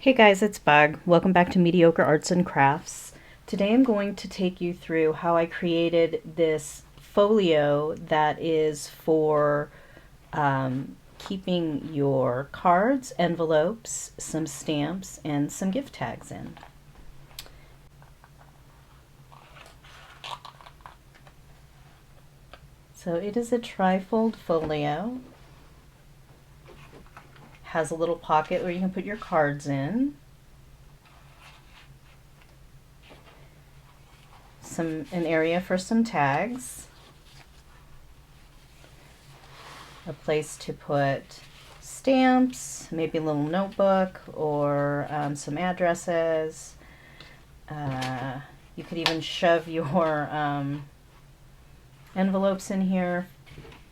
Hey guys, it's Bug. Welcome back to Mediocre Arts and Crafts. Today I'm going to take you through how I created this folio that is for keeping your cards, envelopes, some stamps, and some gift tags in. So it is a trifold folio. Has a little pocket where you can put your cards in. An area for some tags. A place to put stamps, maybe a little notebook or some addresses. You could even shove your envelopes in here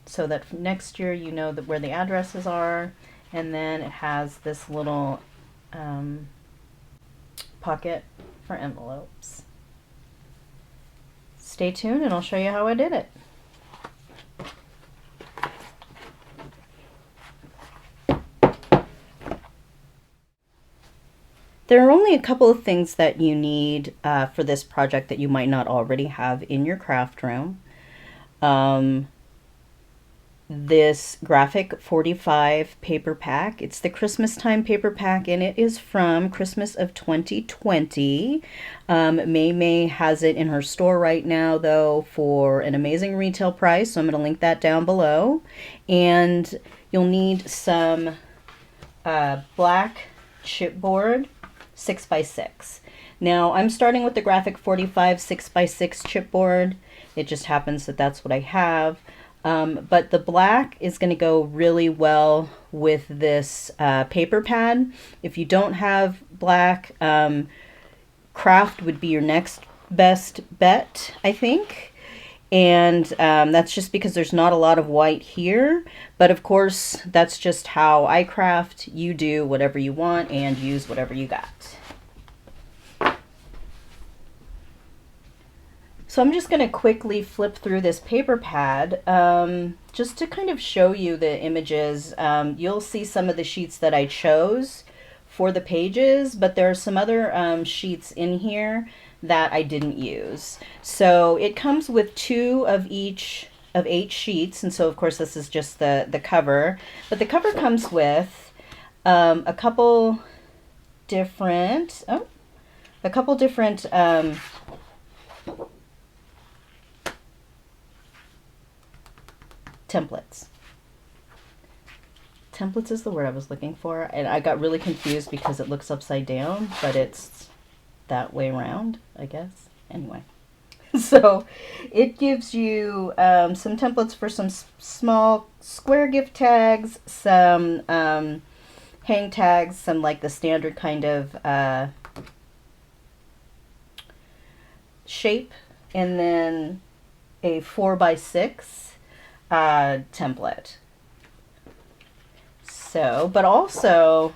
so that next year you know where the addresses are. And then it has this little pocket for envelopes. Stay tuned and I'll show you how I did it. There are only a couple of things that you need for this project that you might not already have in your craft room. This graphic 45 paper pack. It's the Christmas time paper pack and it is from Christmas of 2020. May has it in her store right now though for an amazing retail price, so I'm going to link that down below. And you'll need some black chipboard 6x6. Now I'm starting with the graphic 45 6x6 chipboard. It just happens that that's what I have. But the black is going to go really well with this paper pad. If you don't have black, craft would be your next best bet, I think. And that's just because there's not a lot of white here. But of course, that's just how I craft. You do whatever you want and use whatever you got. So I'm just going to quickly flip through this paper pad just to kind of show you the images. You'll see some of the sheets that I chose for the pages, but there are some other sheets in here that I didn't use. So it comes with 2 of each of 8 sheets, and so of course this is just the cover. But the cover comes with a couple different templates. Templates is the word I was looking for, and I got really confused because it looks upside down, but it's that way around, I guess. Anyway, so it gives you some templates for some small square gift tags, some hang tags, some like the standard kind of shape, and then a 4x6 template. So, but also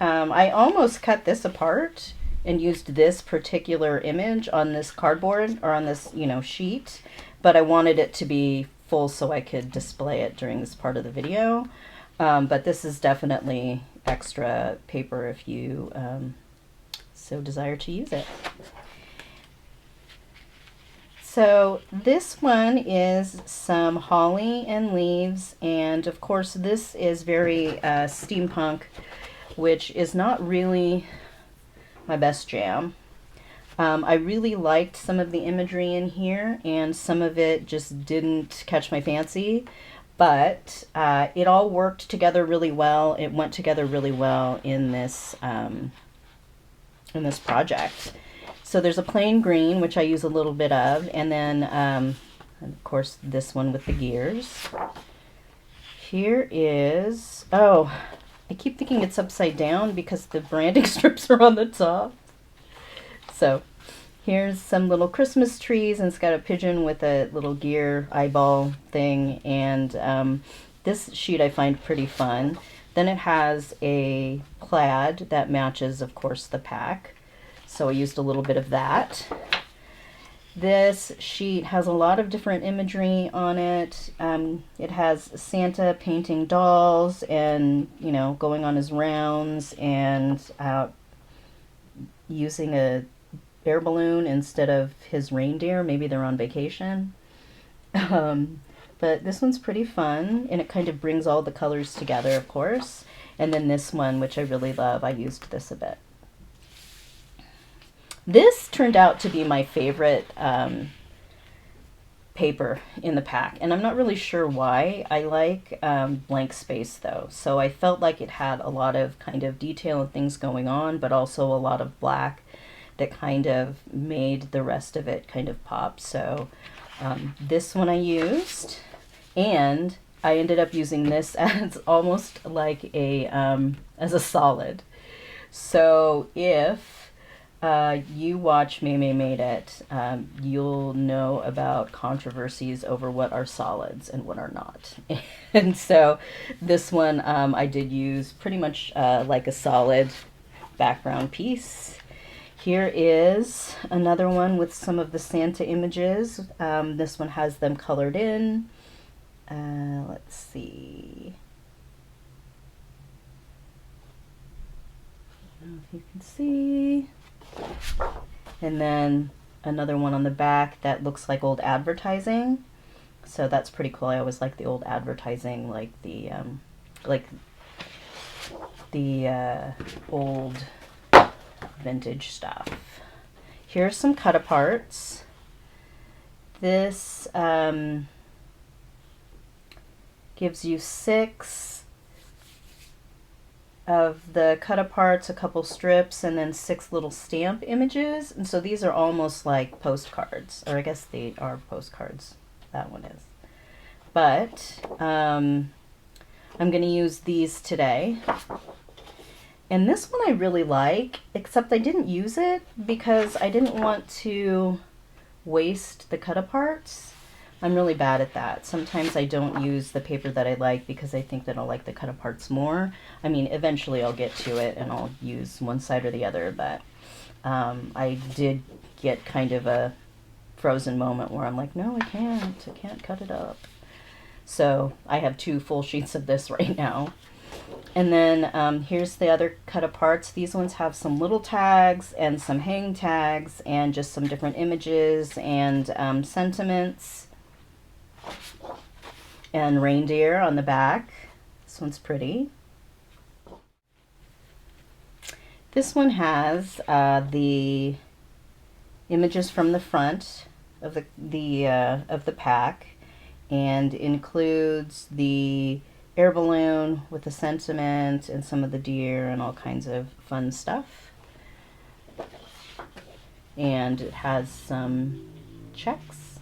I almost cut this apart and used this particular image on this cardboard or on this, sheet, but I wanted it to be full so I could display it during this part of the video. But this is definitely extra paper if you so desire to use it. So this one is some holly and leaves, and of course this is very steampunk, which is not really my best jam. I really liked some of the imagery in here, and some of it just didn't catch my fancy, but it all worked together really well. It went together really well in this project. So there's a plain green, which I use a little bit of, and then, of course, this one with the gears. Here is, oh, I keep thinking it's upside down because the branding strips are on the top. So here's some little Christmas trees, and it's got a pigeon with a little gear eyeball thing, and this sheet I find pretty fun. Then it has a plaid that matches, of course, the pack. So I used a little bit of that. This sheet has a lot of different imagery on it. It has Santa painting dolls and, you know, going on his rounds and using a air balloon instead of his reindeer. Maybe they're on vacation. But this one's pretty fun, and it kind of brings all the colors together, of course. And then this one, which I really love, I used this a bit. This turned out to be my favorite paper in the pack, and I'm not really sure why. I like blank space though, so I felt like it had a lot of kind of detail and things going on, but also a lot of black that kind of made the rest of it kind of pop. So this one I used, and I ended up using this as almost like a as a solid. So if you watch May Made It, you'll know about controversies over what are solids and what are not. And so this one I did use pretty much like a solid background piece. Here is another one with some of the Santa images. This one has them colored in. Let's see. I don't know if you can see. And then another one on the back that looks like old advertising. So that's pretty cool. I always like the old advertising, like the old vintage stuff. Here's some cut aparts. This gives you 6 of the cut aparts, a couple strips, and then 6 little stamp images. And so these are almost like postcards, or I guess they are postcards. That one is. But I'm going to use these today. And this one I really like, except I didn't use it because I didn't want to waste the cut aparts. I'm really bad at that. Sometimes I don't use the paper that I like because I think that I'll like the cut aparts more. I mean, eventually I'll get to it and I'll use one side or the other, but I did get kind of a frozen moment where I'm like, no, I can't cut it up. So I have 2 full sheets of this right now. And then here's the other cut aparts. These ones have some little tags and some hang tags and just some different images and sentiments. And reindeer on the back. This one's pretty. This one has the images from the front of the pack, and includes the air balloon with the sentiment and some of the deer and all kinds of fun stuff. And it has some checkers,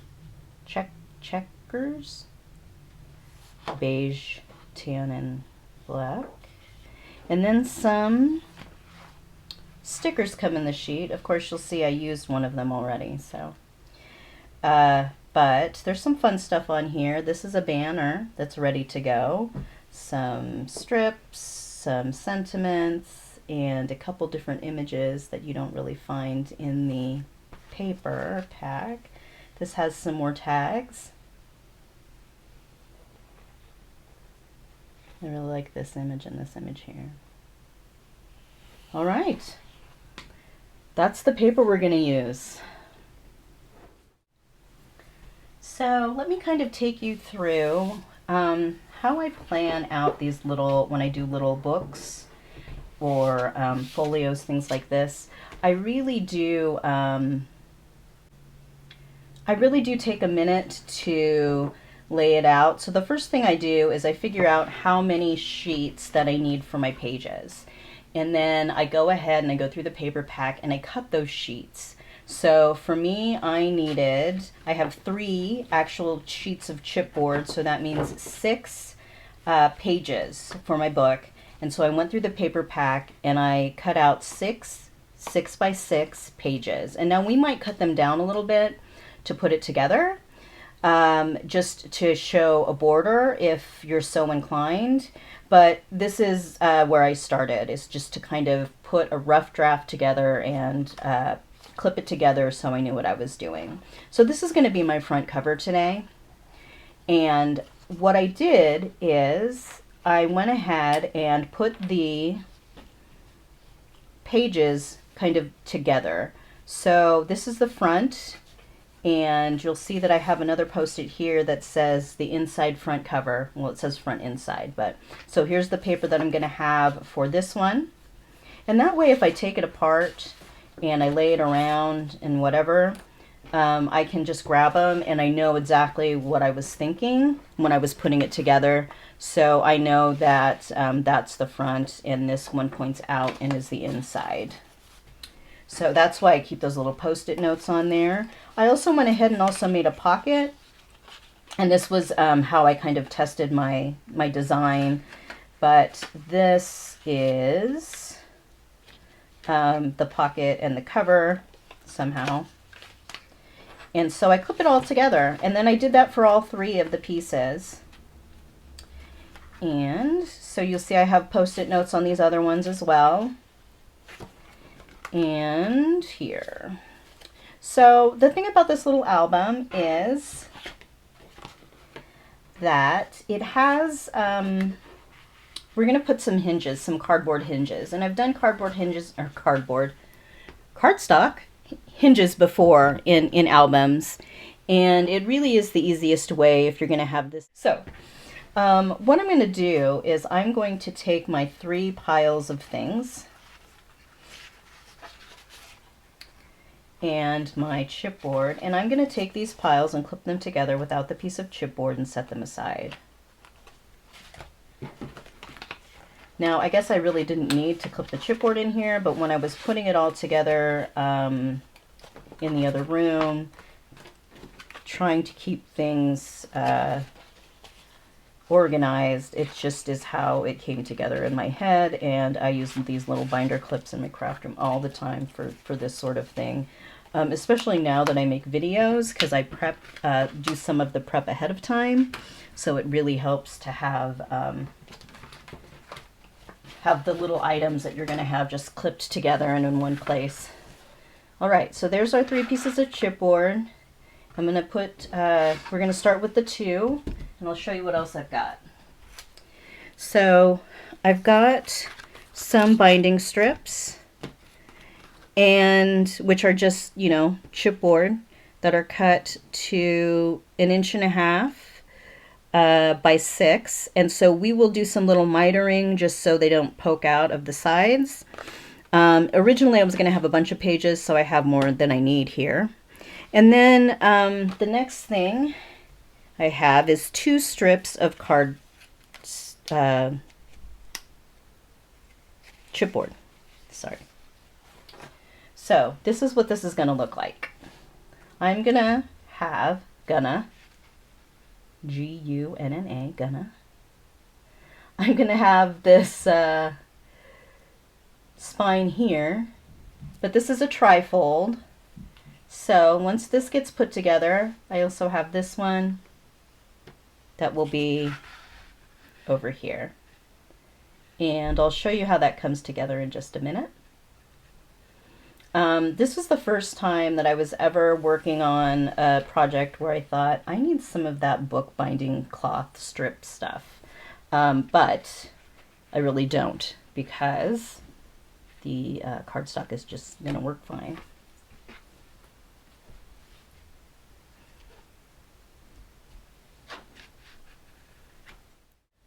beige, tan, and black. And then some stickers come in the sheet. Of course, you'll see I used one of them already, so. But there's some fun stuff on here. This is a banner that's ready to go. Some strips, some sentiments, and a couple different images that you don't really find in the paper pack. This has some more tags. I really like this image and this image here. All right, that's the paper we're going to use. So let me kind of take you through how I plan out these little, when I do little books or folios, things like this. I really do take a minute to lay it out. So the first thing I do is I figure out how many sheets that I need for my pages. And then I go ahead and I go through the paper pack and I cut those sheets. So for me, I have 3 actual sheets of chipboard, so that means 6 pages for my book. And so I went through the paper pack and I cut out 6 by 6 pages. And now we might cut them down a little bit to put it together, just to show a border if you're so inclined. But this is where I started, is just to kind of put a rough draft together and clip it together so I knew what I was doing. So this is going to be my front cover today. And what I did is I went ahead and put the pages kind of together. So this is the front, and you'll see that I have another post-it here that says the inside front cover. Well, it says front inside, but so here's the paper that I'm going to have for this one. And that way, if I take it apart and I lay it around and whatever, I can just grab them and I know exactly what I was thinking when I was putting it together. So I know that that's the front and this one points out and is the inside. So that's why I keep those little post-it notes on there. I also went ahead and also made a pocket. And this was how I kind of tested my design. But this is the pocket and the cover somehow. And so I clip it all together. And then I did that for all three of the pieces. And so you'll see I have post-it notes on these other ones as well. And here. So the thing about this little album is that it has, we're going to put some hinges, some cardboard hinges. And I've done cardboard hinges, or cardstock hinges before in albums. And it really is the easiest way if you're going to have this. So what I'm going to do is I'm going to take my 3 piles of things and my chipboard, and I'm going to take these piles and clip them together without the piece of chipboard and set them aside. Now, I guess I really didn't need to clip the chipboard in here, but when I was putting it all together in the other room, trying to keep things organized, it just is how it came together in my head, and I use these little binder clips in my craft room all the time for this sort of thing. Especially now that I make videos, because I do some of the prep ahead of time, so it really helps to have the little items that you're going to have just clipped together and in one place. All right, so there's our 3 pieces of chipboard. I'm going to put, we're going to start with the 2, and I'll show you what else I've got. So I've got some binding strips, and which are just, you know, chipboard that are cut to 1.5 inches by 6. And so we will do some little mitering just so they don't poke out of the sides. Originally I was going to have a bunch of pages, so I have more than I need here. And then the next thing I have is 2 strips of chipboard. Sorry. So this is what this is going to look like. I'm going to have, G-U-N-N-A, I'm going to have this spine here, but this is a trifold. So once this gets put together, I also have this one that will be over here. And I'll show you how that comes together in just a minute. This was the first time that I was ever working on a project where I thought, I need some of that bookbinding cloth strip stuff. But I really don't, because the cardstock is just going to work fine.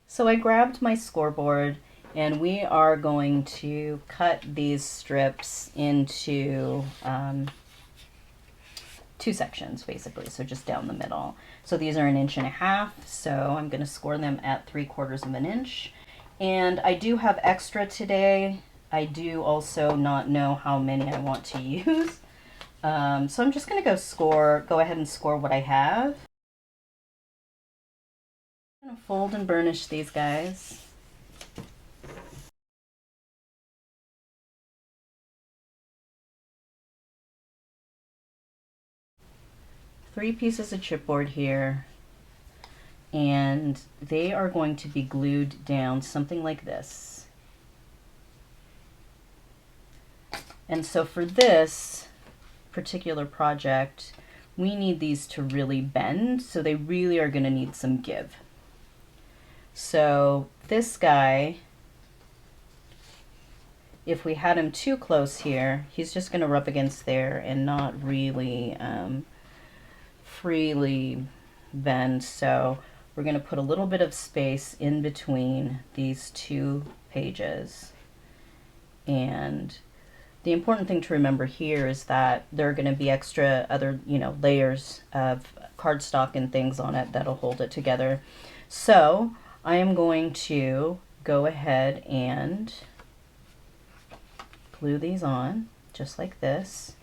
So I grabbed my scoreboard, and we are going to cut these strips into 2 sections, basically, so just down the middle. So these are 1.5 inches, so I'm going to score them at 3/4 inch. And I do have extra today. I do also not know how many I want to use. So I'm just going to go ahead and score what I have. I'm going to fold and burnish these guys. Three pieces of chipboard here, and they are going to be glued down something like this. And so for this, particular project, we need these to really bend, so they really are going to need some give. So this guy, if we had him too close here, he's just going to rub against there and not really freely bend. So we're going to put a little bit of space in between these two pages. And the important thing to remember here is that there are going to be extra other, layers of cardstock and things on it that'll hold it together. So I am going to go ahead and glue these on just like this.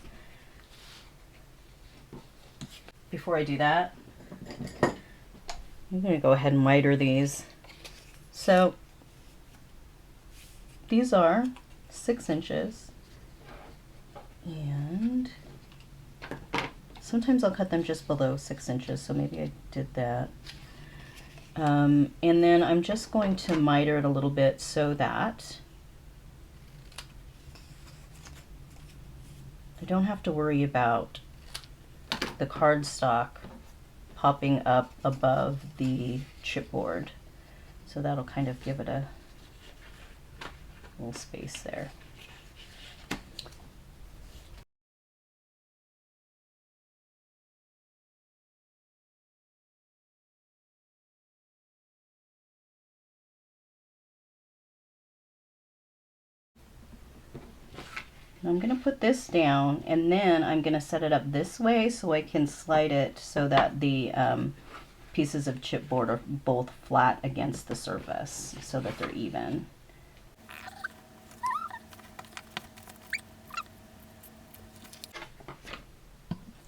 Before I do that, I'm going to go ahead and miter these. So these are 6 inches, and sometimes I'll cut them just below 6 inches, so maybe I did that. And then I'm just going to miter it a little bit so that I don't have to worry about the cardstock popping up above the chipboard. So that'll kind of give it a little space there. I'm going to put this down, and then I'm going to set it up this way so I can slide it so that the pieces of chipboard are both flat against the surface so that they're even.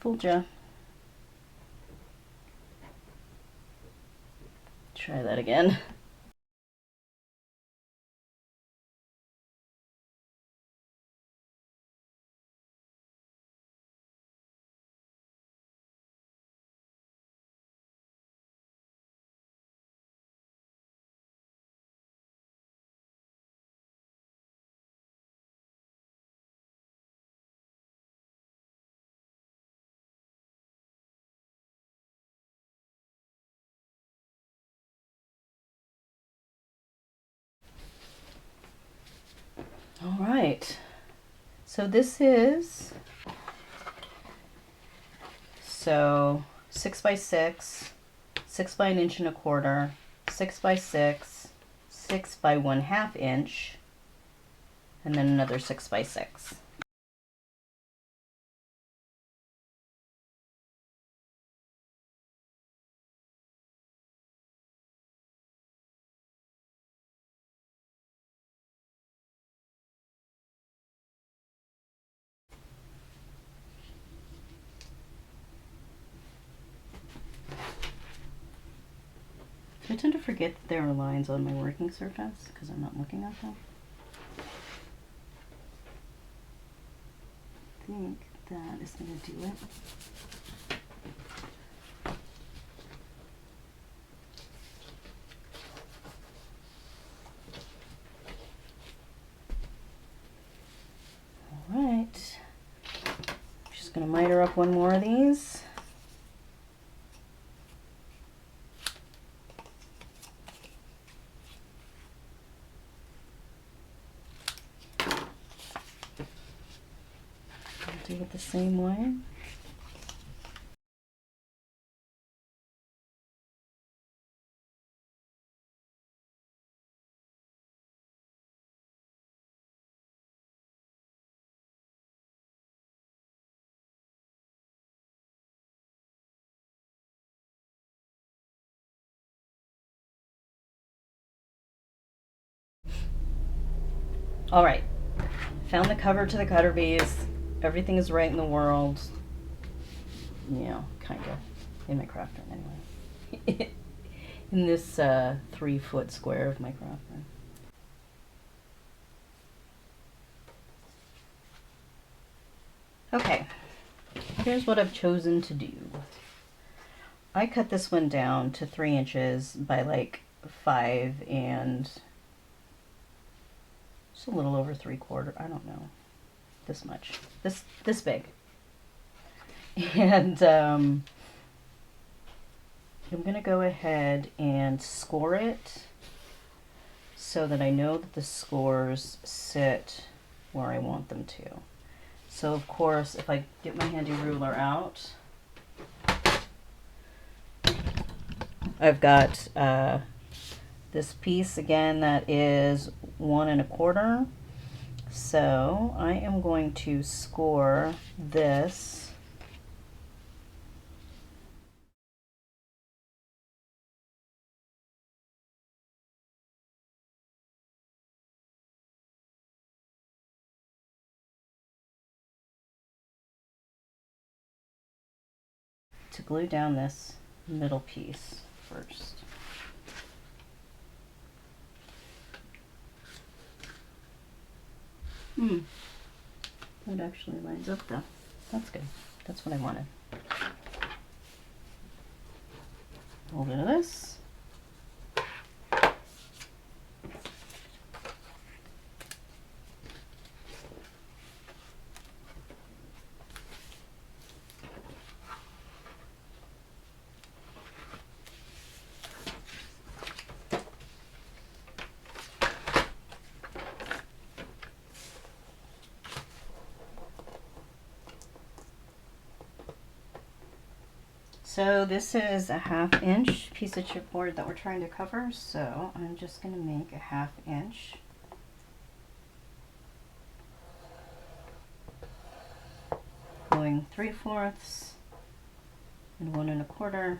Fooled ya. Try that again. All right, so this is 6 by 6, 6 by 1.25 inches, 6 by 6, 6 by 1/2 inch, and then another 6 by 6. I tend to forget that there are lines on my working surface because I'm not looking at them. I think that is going to do it. All right, I'm just going to miter up one more of these. Do it the same way. All right, found the cover to the cutter bees. Everything is right in the world. Yeah, kind of, in my craft room anyway. In this 3-foot square of my craft room. Okay, here's what I've chosen to do. I cut this one down to 3 inches by like 5 and just a little over 3/4. I don't know, this much, this big. And I'm going to go ahead and score it so that I know that the scores sit where I want them to. So of course, if I get my handy ruler out, I've got this piece again that is 1 1/4. So I am going to score this to glue down this middle piece first. That actually lines up though. That's good. That's what I wanted. A little bit of this. So this is a 1/2 inch piece of chipboard that we're trying to cover, so I'm just going to make a 1/2 inch. Going 3/4 and 1 1/4.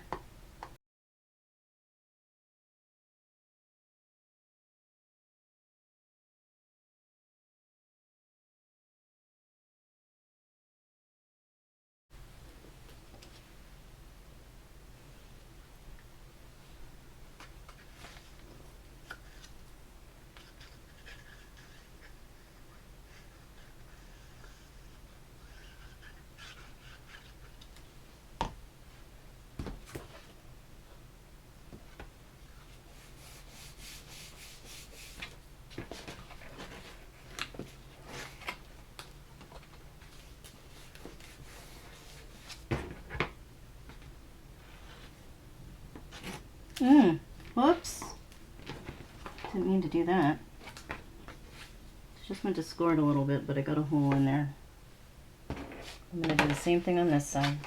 Whoops. Didn't mean to do that. Just meant to score it a little bit, but I got a hole in there. I'm going to do the same thing on this side.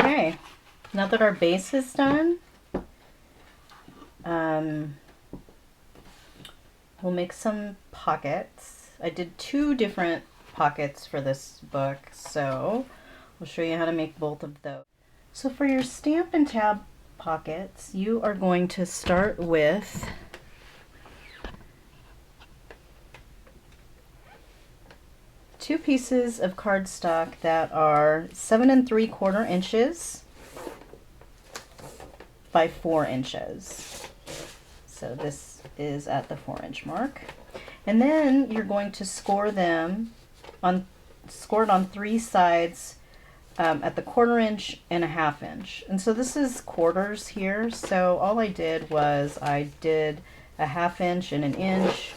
Okay, now that our base is done, we'll make some pockets. I did 2 different pockets for this book, so I'll show you how to make both of those. So for your stamp and tab pockets, you are going to start with two pieces of cardstock that are 7 3/4 inches by 4 inches. So this is at the 4-inch mark. And then you're going to score them score it on 3 sides at the 1/4 inch and a 1/2 inch. And so this is quarters here. So all I did was I did a 1/2 inch and an inch,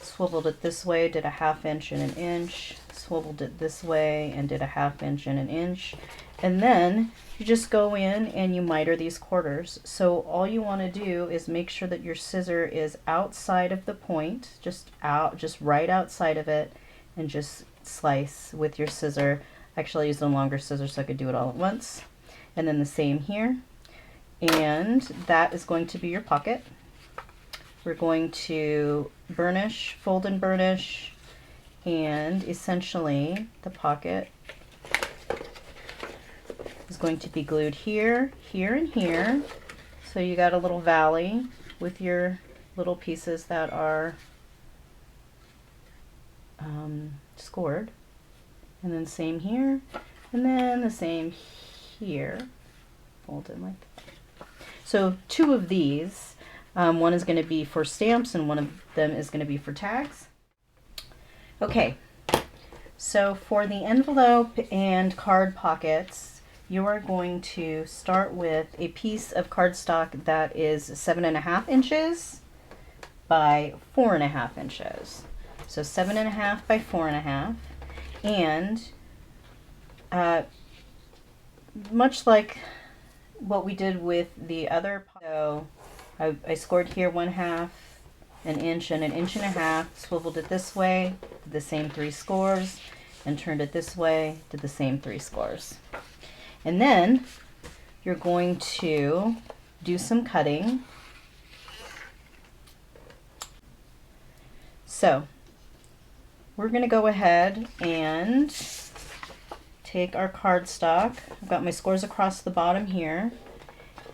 swiveled it this way, did a 1/2 inch and an inch, swiveled it this way and did a 1/2 inch and an inch. And then you just go in and you miter these quarters. So all you want to do is make sure that your scissor is outside of the point, just right outside of it, and just slice with your scissor. Actually, I used a longer scissor so I could do it all at once. And then the same here. And that is going to be your pocket. We're going to burnish, fold and burnish, and essentially the pocket is going to be glued here, here, and here. So you got a little valley with your little pieces that are scored. And then same here, and then the same here, folded like that. So two of these, one is going to be for stamps and one of them is going to be for tags. Okay, so for the envelope and card pockets, you are going to start with a piece of cardstock that is 7.5 inches by 4.5 inches. So 7.5 by 4.5. And much like what we did with the other, so I scored here 1/2 an inch and an inch and a half, swiveled it this way, did the same 3 scores, and turned it this way, did the same 3 scores. And then you're going to do some cutting. So we're going to go ahead and take our cardstock. I've got my scores across the bottom here,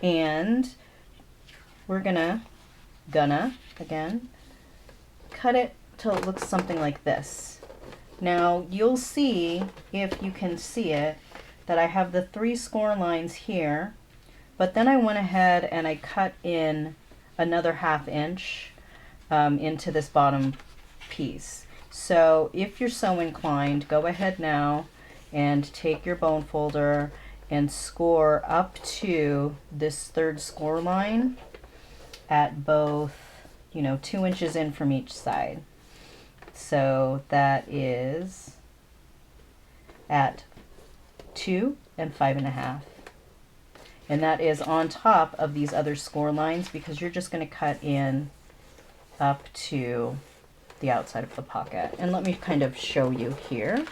and we're gonna again cut it till it looks something like this. Now you'll see, if you can see it, that I have the 3 score lines here, but then I went ahead and I cut in another 1/2 inch into this bottom piece. So if you're so inclined, go ahead now and take your bone folder and score up to this 3rd score line at both, 2 inches in from each side. So that is at 2 and 5.5. And that is on top of these other score lines, because you're just going to cut in up to the outside of the pocket. And let me kind of show you here.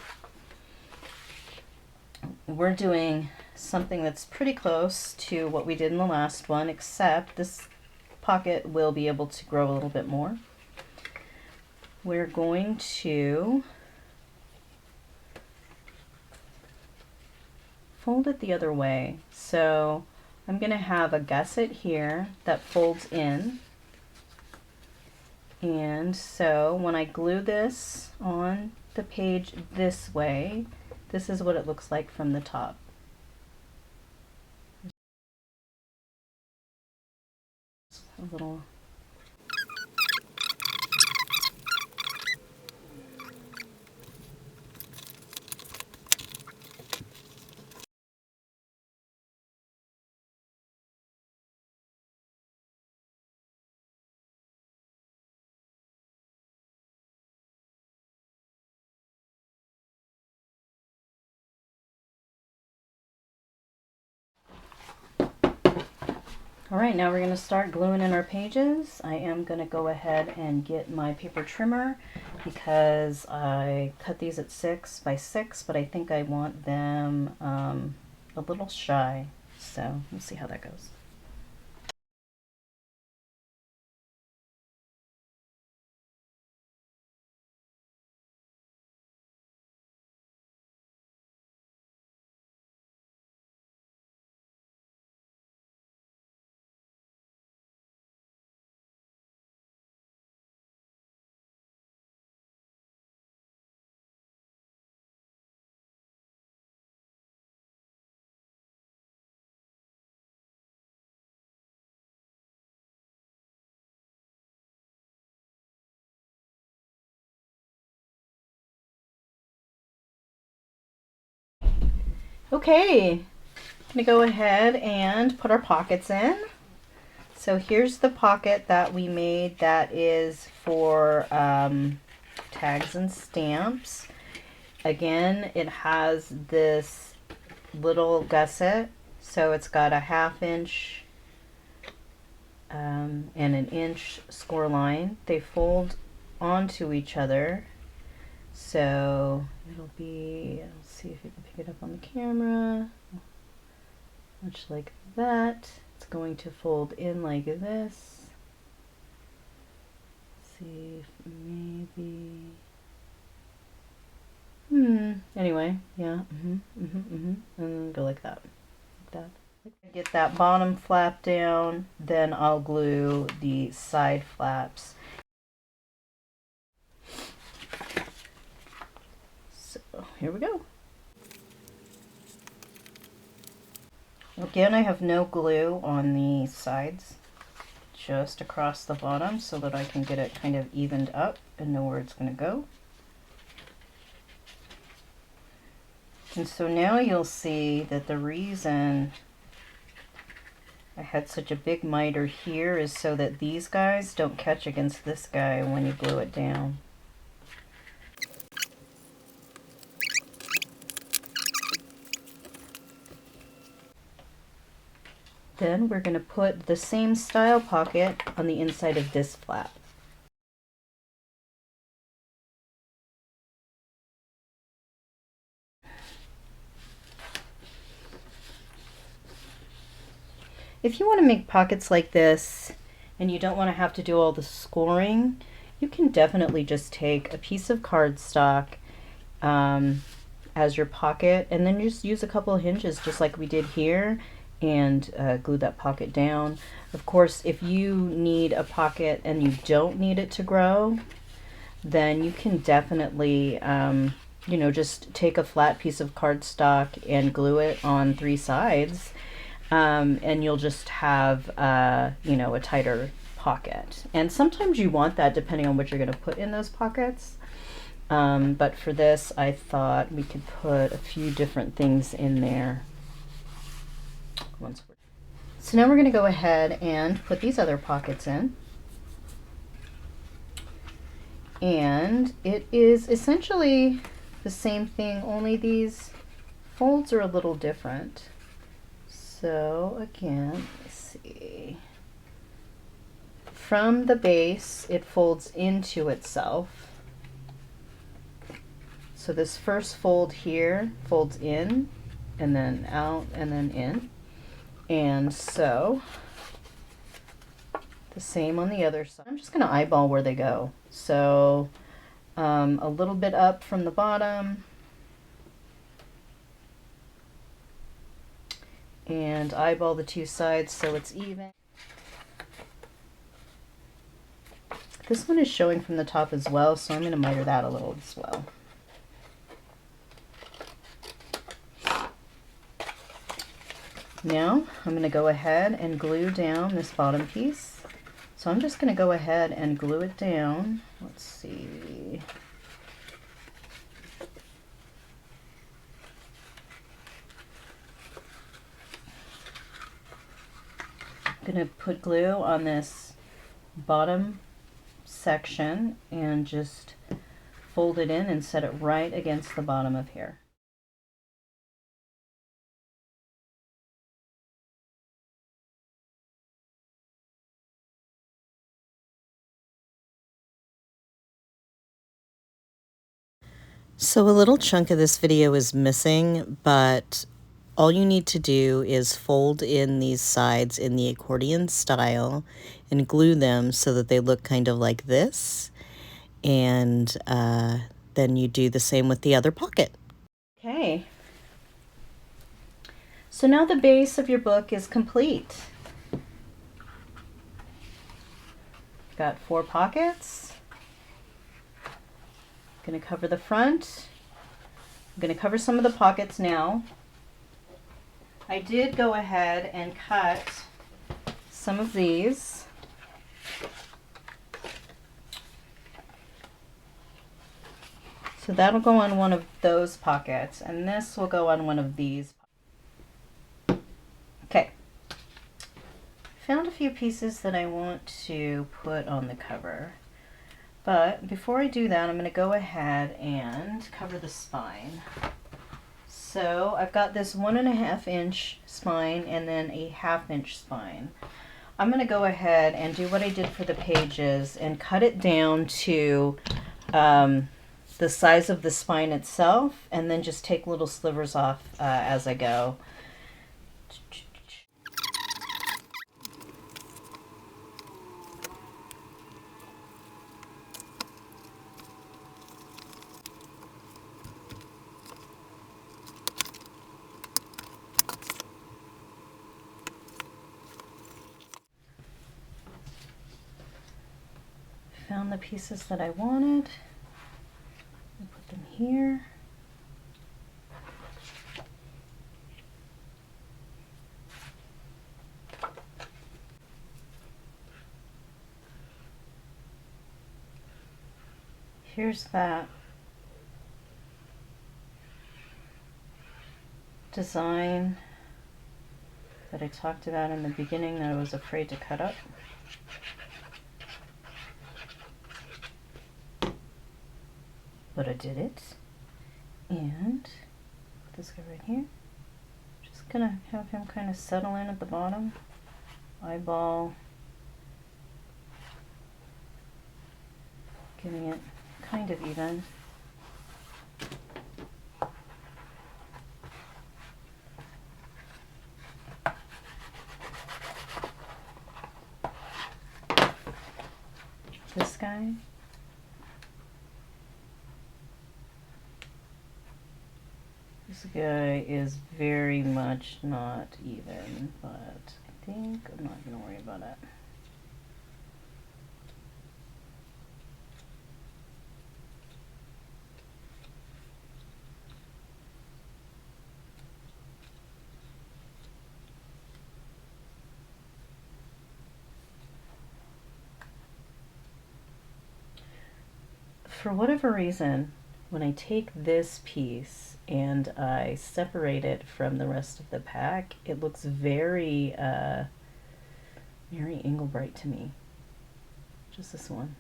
We're doing something that's pretty close to what we did in the last one, except this pocket will be able to grow a little bit more. We're going to fold it the other way. So I'm going to have a gusset here that folds in. And so when I glue this on the page this way, this is what it looks like from the top. A little. All right, now we're going to start gluing in our pages. I am going to go ahead and get my paper trimmer because I cut these at 6 by 6, but I think I want them a little shy. So we'll see how that goes. Okay, I'm gonna go ahead and put our pockets in. So here's the pocket that we made that is for tags and stamps. Again, it has this little gusset, so it's got a 1/2 inch and an inch score line. They fold onto each other. So it'll be, let's see if you can pick it up on the camera, much like that. It's going to fold in like this. Let's see if maybe, anyway, yeah, and then go like that, Get that bottom flap down, then I'll glue the side flaps. here we go. Again, I have no glue on the sides, just across the bottom so that I can get it kind of evened up and know where it's going to go. And so now you'll see that the reason I had such a big miter here is so that these guys don't catch against this guy when you glue it down. Then we're going to put the same style pocket on the inside of this flap. If you want to make pockets like this and you don't want to have to do all the scoring, you can definitely just take a piece of cardstock as your pocket, and then just use a couple of hinges just like we did here, and glue that pocket down. Of course, if you need a pocket and you don't need it to grow, then you can definitely you know, just take a flat piece of cardstock and glue it on 3 sides, and you'll just have you know, a tighter pocket. And sometimes you want that depending on what you're going to put in those pockets. But for this, I thought we could put a few different things in there. So now we're going to go ahead and put these other pockets in. And it is essentially the same thing, only these folds are a little different. So again, let's see. From the base, it folds into itself. So this first fold here folds in, and then out, and then in. And so the same on the other side. I'm just going to eyeball where they go. So a little bit up from the bottom, and eyeball the 2 sides so it's even. This one is showing from the top as well, so I'm going to miter that a little as well. Now I'm going to go ahead and glue down this bottom piece. So I'm just going to go ahead and glue it down. Let's see. I'm going to put glue on this bottom section and just fold it in and set it right against the bottom of here. So a little chunk of this video is missing, but all you need to do is fold in these sides in the accordion style and glue them so that they look kind of like this. And then you do the same with the other pocket. Okay. So now the base of your book is complete. Got 4 pockets. Going to cover the front. I'm going to cover some of the pockets now. I did go ahead and cut some of these. So that'll go on one of those pockets, and this will go on one of these. Okay. Found a few pieces that I want to put on the cover. But before I do that, I'm going to go ahead and cover the spine. So I've got this 1.5 inch spine and then a 1/2 inch spine. I'm going to go ahead and do what I did for the pages and cut it down to the size of the spine itself, and then just take little slivers off as I go. Found the pieces that I wanted. Put them here. here's that design that I talked about in the beginning that I was afraid to cut up. But I did it. And this guy right here, just gonna have him kind of settle in at the bottom. Eyeball. Getting it kind of even. This guy. This guy is very much not even, but I think I'm not going to worry about it. For whatever reason, when I take this piece and I separate it from the rest of the pack, it looks very, very Engelbright to me. Just this one.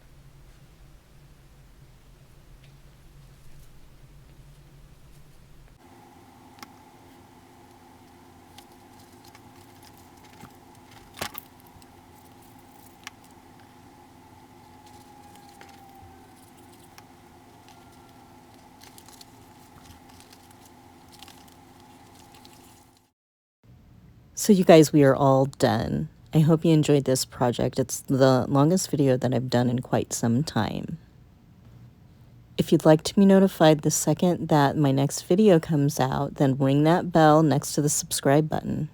So you guys, we are all done. I hope you enjoyed this project. It's the longest video that I've done in quite some time. If you'd like to be notified the second that my next video comes out, then ring that bell next to the subscribe button.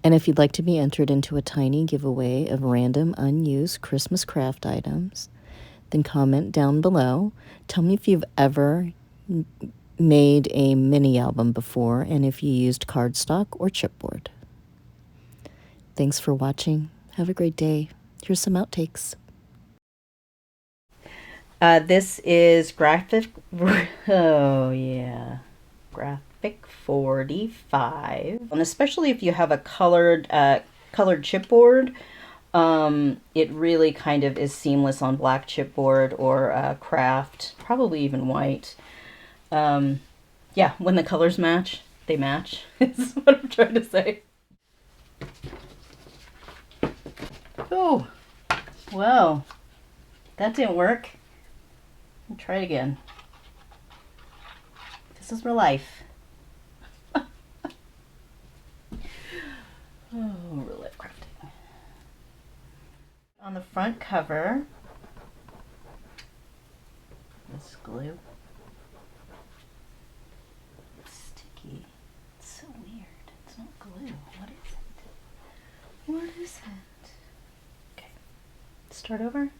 And if you'd like to be entered into a tiny giveaway of random unused Christmas craft items, then comment down below. Tell me if you've ever made a mini album before and if you used cardstock or chipboard. Thanks for watching. Have a great day. Here's some outtakes. This is graphic, oh yeah, graphic 45. And especially if you have a colored chipboard, it really kind of is seamless on black chipboard or craft, probably even white. Yeah, when the colors match, they match, is what I'm trying to say. Oh, well, that didn't work. I'll try it again. This is real life. Oh, real life crafting. On the front cover, this glue. It's sticky. It's so weird. It's not glue. What is it? What is it? Okay. Start over.